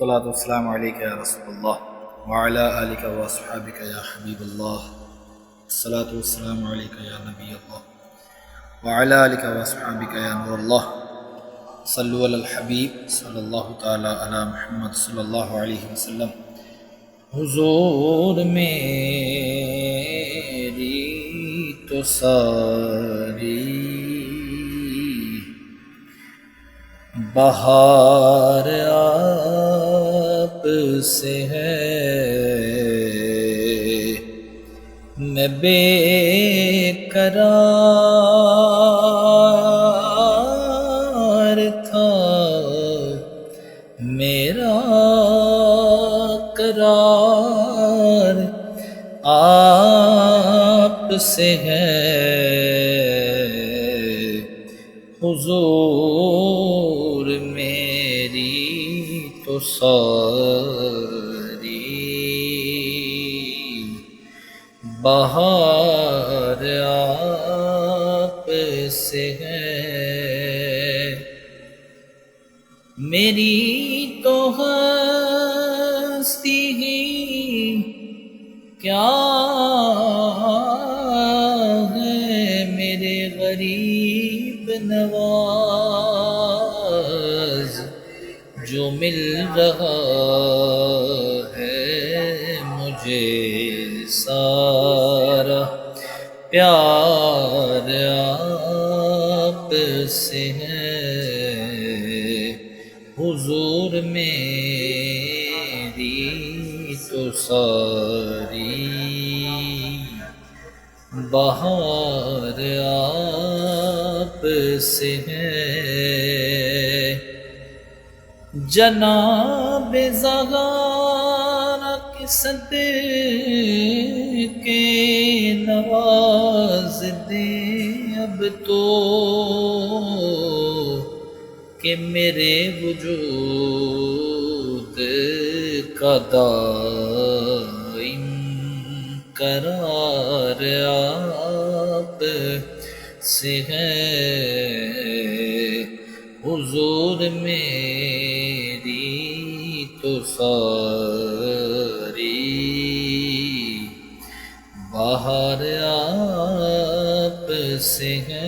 الصلاة والسلام عليك يا رسول الله وعلى آلك وأصحابك يا حبيب الله. الصلاة والسلام عليك يا نبي الله وعلى آلك وأصحابك يا نور الله. صلوا على الحبيب صلی اللہ تعالی علی محمد صلی اللہ علیہ وسلم. حضور میری تو ساری بہار آپ سے ہے، میں بے قرار تھا، میرا قرار آپ سے ہے. حضور میری تو ساری بہار آپ سے ہے، میری تو ہستی ہی کیا ہے، میرے غریب نواز جو مل رہا ہے مجھے سارا پیار آپ سے ہے. حضور میری تو ساری بہار آپ سے ہے. جناب زہرا کے صدقے نواز دیں اب تو، کہ میرے وجود کا دائم قرار آپ سے ہے. حضور میری تو ساری بہار آپ سے ہے.